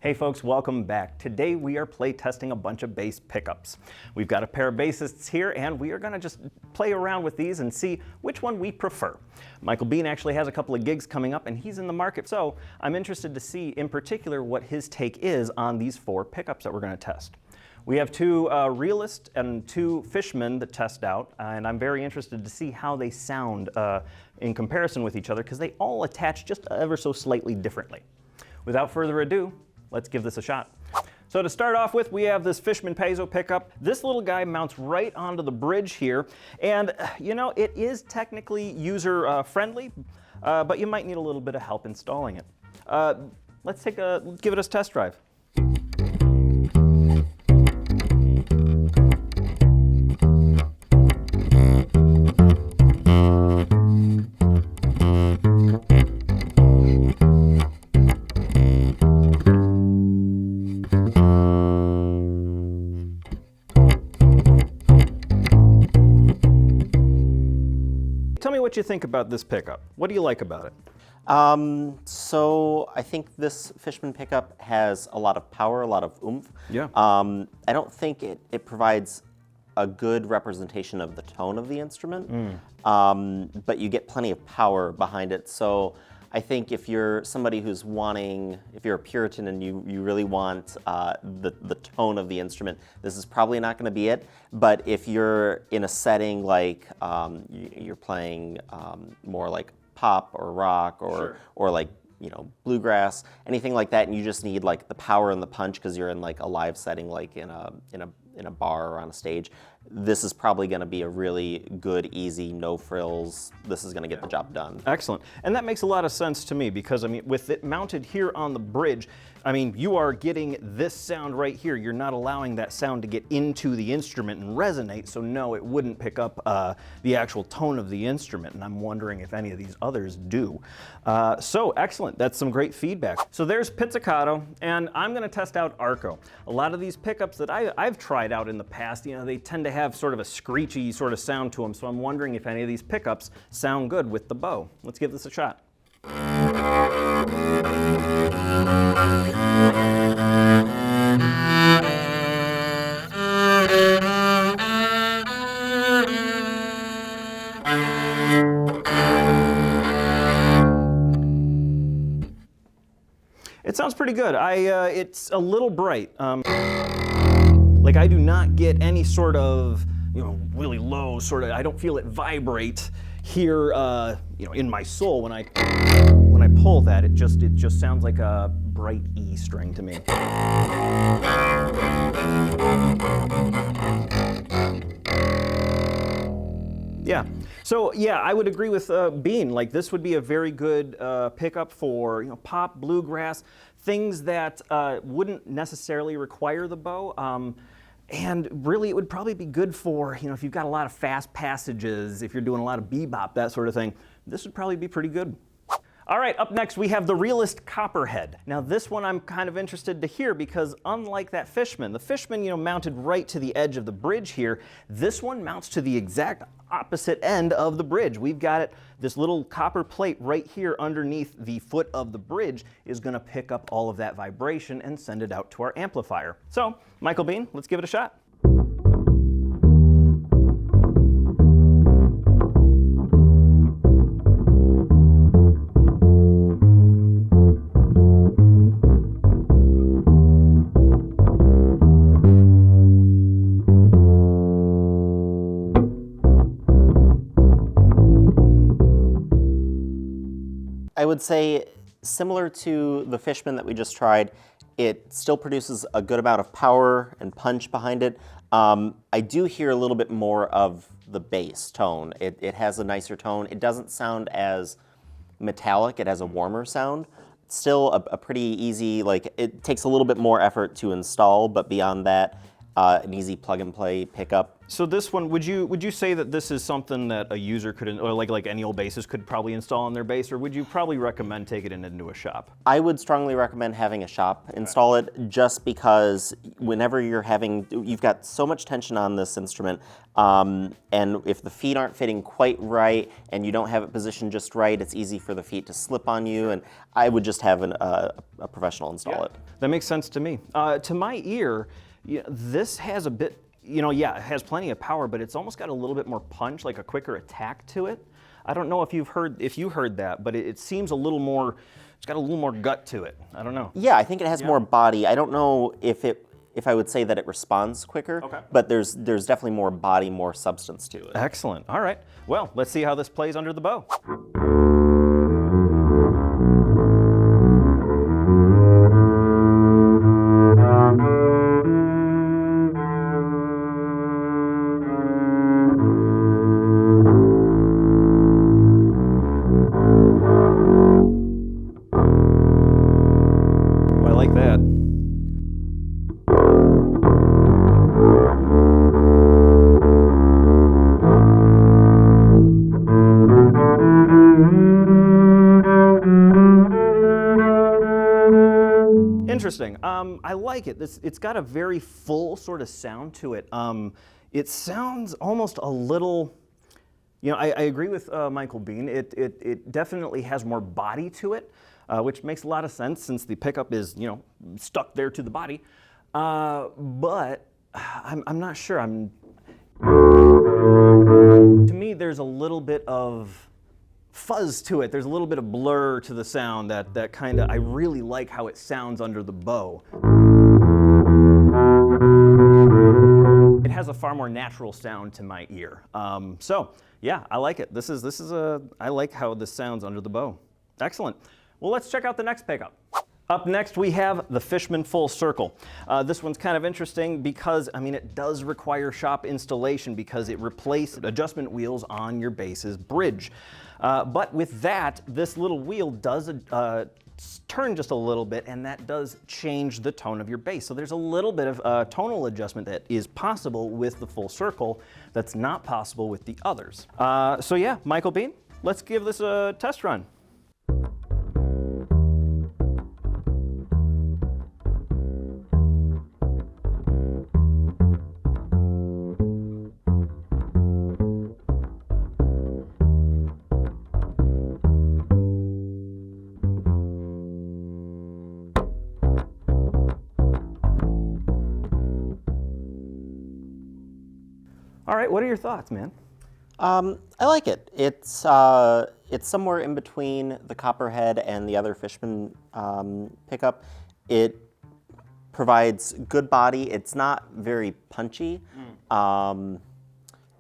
Hey folks, welcome back. Today we are play testing a bunch of bass pickups. We've got a pair of bassists here and we are gonna just play around with these and see which one we prefer. Michael Bean actually has a couple of gigs coming up and he's in the market, so I'm interested to see in particular what his take is on these four pickups that we're gonna test. We have two Realist and two Fishman that test out, and I'm very interested to see how they sound in comparison with each other because they all attach just ever so slightly differently. Without further ado, let's give this a shot. So to start off with, we have this Fishman Piezo pickup. This little guy mounts right onto the bridge here, and you know, it is technically user friendly, but you might need a little bit of help installing it. Let's give it a test drive. Tell me what you think about this pickup. What do you like about it? So I think this Fishman pickup has a lot of power, a lot of oomph. Yeah. I don't think it provides a good representation of the tone of the instrument, but you get plenty of power behind it. So I think if you're somebody who's if you're a Puritan and you really want the tone of the instrument, this is probably not going to be it. But if you're in a setting like you're playing more like pop or rock or like, you know, bluegrass, anything like that, and you just need like the power and the punch because you're in like a live setting, like in a bar or on a stage, this is probably going to be a really good, easy, no frills. This is going to get the job done. Excellent. And that makes a lot of sense to me because, I mean, with it mounted here on the bridge, I mean, you are getting this sound right here. You're not allowing that sound to get into the instrument and resonate, so no, it wouldn't pick up the actual tone of the instrument, and I'm wondering if any of these others do. So excellent. That's some great feedback. So there's pizzicato, and I'm going to test out arco. A lot of these pickups that I've tried out in the past, you know, they tend to have sort of a screechy sort of sound to them, so I'm wondering if any of these pickups sound good with the bow. Let's give this a shot. It sounds pretty good. It's a little bright. Like I do not get any sort of, you know, really low sort of, I don't feel it vibrate here, you know, in my soul when I pull that. It just sounds like a bright E string to me. Yeah. So yeah, I would agree with Bean. Like this would be a very good pickup for, you know, pop, bluegrass, things that wouldn't necessarily require the bow. And really, it would probably be good for, you know, if you've got a lot of fast passages, if you're doing a lot of bebop, that sort of thing, this would probably be pretty good. All right, up next we have the Realist Copperhead. Now this one I'm kind of interested to hear because unlike that Fishman, the Fishman, you know, mounted right to the edge of the bridge here, this one mounts to the exact opposite end of the bridge. We've got it, this little copper plate right here underneath the foot of the bridge is going to pick up all of that vibration and send it out to our amplifier. So, Michael Bean, let's give it a shot. I would say, similar to the Fishman that we just tried, it still produces a good amount of power and punch behind it. I do hear a little bit more of the bass tone. It has a nicer tone. It doesn't sound as metallic. It has a warmer sound. Still a pretty easy, like it takes a little bit more effort to install, but beyond that, an easy plug-and-play pickup. So this one, would you say that this is something that a user could, or like any old bassist could probably install on their bass, or would you probably recommend taking it into a shop? I would strongly recommend having a shop install it, just because whenever you've got so much tension on this instrument, and if the feet aren't fitting quite right and you don't have it positioned just right, it's easy for the feet to slip on you, and I would just have a professional install it. That makes sense to me. To my ear, this has a bit, it has plenty of power, but it's almost got a little bit more punch, like a quicker attack to it. I don't know if you heard that, but it seems a little more, it's got a little more gut to it. I don't know. Yeah, I think it has more body. I don't know if I would say that it responds quicker, but there's definitely more body, more substance to it. Excellent. All right. Well, let's see how this plays under the bow. Interesting. I like it. It's got a very full sort of sound to it. It sounds almost a little, I agree with Michael Bean. It definitely has more body to it, which makes a lot of sense since the pickup is, stuck there to the body. But I'm not sure. To me, there's a little bit of fuzz to it. There's a little bit of blur to the sound that kind of, I really like how it sounds under the bow. It has a far more natural sound to my ear. So yeah, I like it. I like how this sounds under the bow. Excellent. Well, let's check out the next pickup. Up next, we have the Fishman Full Circle. This one's kind of interesting because, it does require shop installation because it replaces adjustment wheels on your bass's bridge. But with that, this little wheel does turn just a little bit, and that does change the tone of your bass. So there's a little bit of tonal adjustment that is possible with the Full Circle that's not possible with the others. So yeah, Michael Bean, let's give this a test run. All right, what are your thoughts, man? I like it. It's somewhere in between the Copperhead and the other Fishman pickup. It provides good body. It's not very punchy, but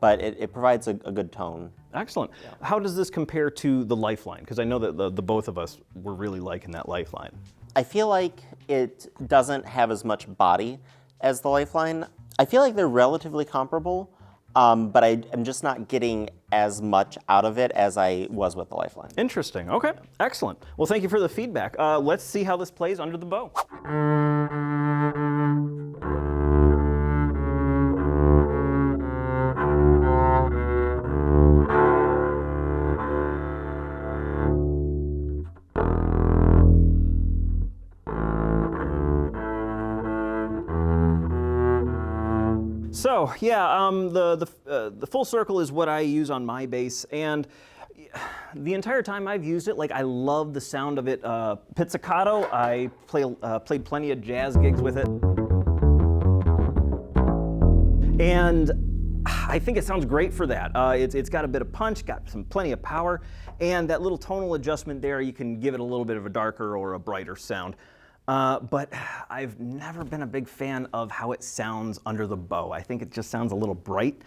it provides a good tone. Excellent. Yeah. How does this compare to the Lifeline? Because I know that the both of us were really liking that Lifeline. I feel like it doesn't have as much body as the Lifeline. I feel like they're relatively comparable. But I'm just not getting as much out of it as I was with the Lifeline. Interesting. Okay. Excellent. Well, thank you for the feedback. Let's see how this plays under the bow. So yeah, the Full Circle is what I use on my bass, and the entire time I've used it, I love the sound of it. Pizzicato, I played plenty of jazz gigs with it, and I think it sounds great for that. It's got a bit of punch, got plenty of power, and that little tonal adjustment there, you can give it a little bit of a darker or a brighter sound. But I've never been a big fan of how it sounds under the bow. I think it just sounds a little bright.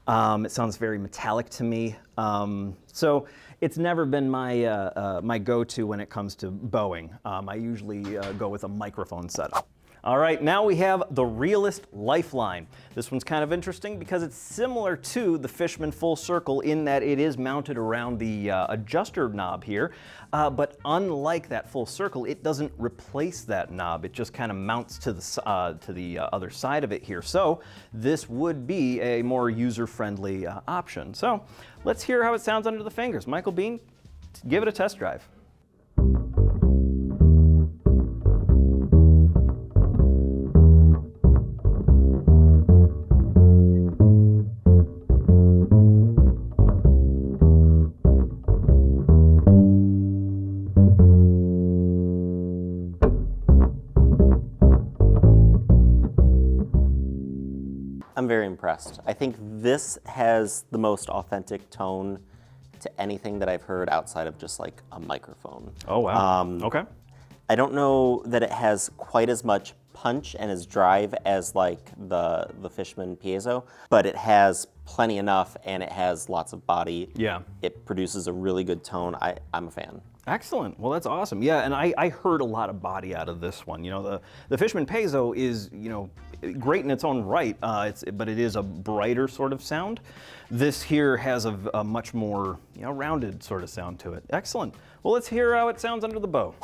It sounds very metallic to me. So it's never been my go-to when it comes to bowing. I usually go with a microphone setup. All right, now we have the Realist Lifeline. This one's kind of interesting because it's similar to the Fishman Full Circle in that it is mounted around the adjuster knob here, but unlike that Full Circle, it doesn't replace that knob. It just kind of mounts to the other side of it here. So this would be a more user-friendly option. So let's hear how it sounds under the fingers. Michael Bean, give it a test drive. I'm very impressed. I think this has the most authentic tone to anything that I've heard outside of just like a microphone. Oh, wow. Okay. I don't know that it has quite as much punch and as drive as like the Fishman Piezo, but it has plenty enough and it has lots of body. Yeah. It produces a really good tone. I'm a fan. Excellent. Well, that's awesome. Yeah, and I heard a lot of body out of this one. You know, the Fishman Piezo is, you know, great in its own right, but it is a brighter sort of sound. This here has a much more, you know, rounded sort of sound to it. Excellent. Well, let's hear how it sounds under the bow.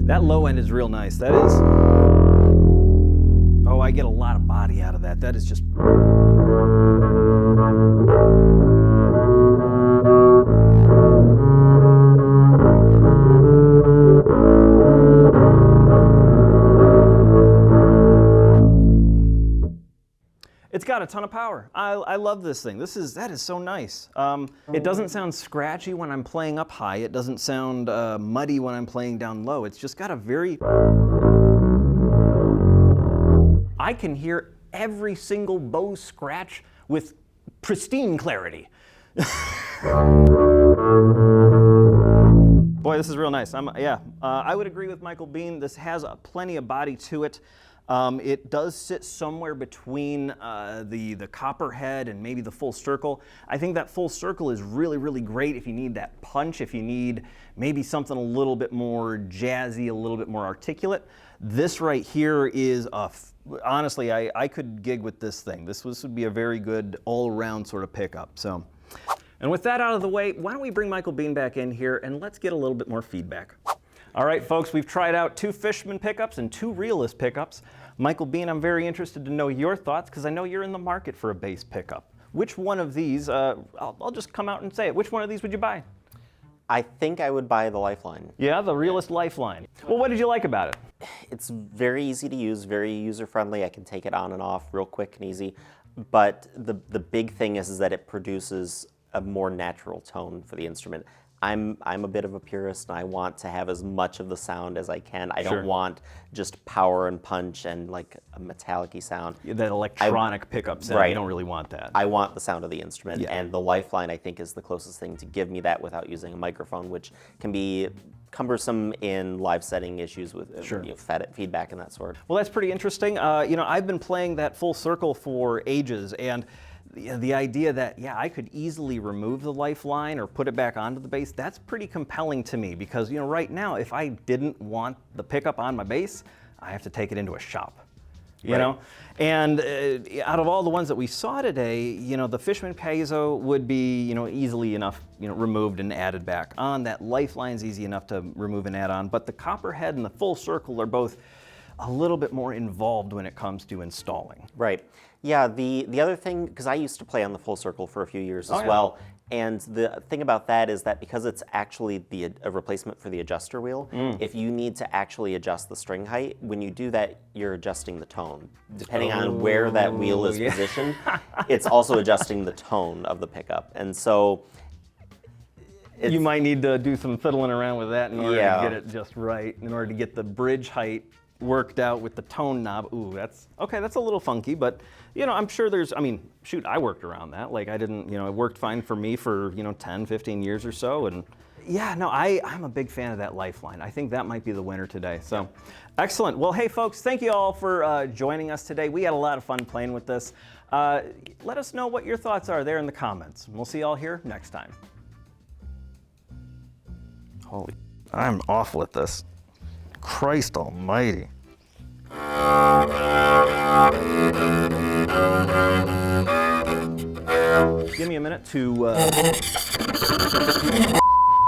That low end is real nice. That is, oh, I get a lot of body out of that. That is just, it's got a ton of power. I love this thing. That is so nice. It doesn't sound scratchy when I'm playing up high. It doesn't sound muddy when I'm playing down low. It's just got a very... I can hear every single bow scratch with pristine clarity. Boy, this is real nice. I would agree with Michael Bean. This has plenty of body to it. It does sit somewhere between the Copperhead and maybe the Full Circle. I think that Full Circle is really, really great if you need that punch, if you need maybe something a little bit more jazzy, a little bit more articulate. This right here is, honestly, I could gig with this thing. This would be a very good all-around sort of pickup. So, and with that out of the way, why don't we bring Michael Bean back in here and let's get a little bit more feedback. All right, folks, we've tried out 2 Fishman pickups and 2 Realist pickups. Michael Bean, I'm very interested to know your thoughts because I know you're in the market for a bass pickup. Which one of these, I'll just come out and say it, which one of these would you buy? I think I would buy the Lifeline. Yeah, the Realist Lifeline. Well, what did you like about it? It's very easy to use, very user-friendly. I can take it on and off real quick and easy. But the big thing is that it produces a more natural tone for the instrument. I'm a bit of a purist and I want to have as much of the sound as I can. I don't want just power and punch and like a metallic-y sound. That electronic pickup sound, right. You don't really want that. I want the sound of the instrument, Yeah. and the Lifeline I think is the closest thing to give me that without using a microphone, which can be cumbersome in live setting issues with feedback and that sort. Well, that's pretty interesting. You know, I've been playing that Full Circle for ages, and the idea that, yeah, I could easily remove the Lifeline or put it back onto the bass, that's pretty compelling to me because, you know, right now, if I didn't want the pickup on my bass, I have to take it into a shop, you know? And out of all the ones that we saw today, you know, the Fishman Piezo would be, you know, easily enough, you know, removed and added back on. That Lifeline's easy enough to remove and add on, but the Copperhead and the Full Circle are both a little bit more involved when it comes to installing. Right. Yeah, the other thing, because I used to play on the Full Circle for a few years as well, and the thing about that is that because it's actually a replacement for the adjuster wheel, if you need to actually adjust the string height, when you do that, you're adjusting the tone. Depending on where that wheel is positioned, it's also adjusting the tone of the pickup. And so you might need to do some fiddling around with that in order to get it just right, in order to get the bridge height worked out with the tone knob. Ooh, that's okay. That's a little funky, but you know, I'm sure there's, I mean, shoot, I worked around that. Like I didn't, you know, it worked fine for me for, you know, 10, 15 years or so. And yeah, no, I'm a big fan of that Lifeline. I think that might be the winner today. So excellent. Well, hey folks, thank you all for joining us today. We had a lot of fun playing with this. Let us know what your thoughts are there in the comments. We'll see you all here next time. Holy, I'm awful at this. Christ almighty. Give me a minute to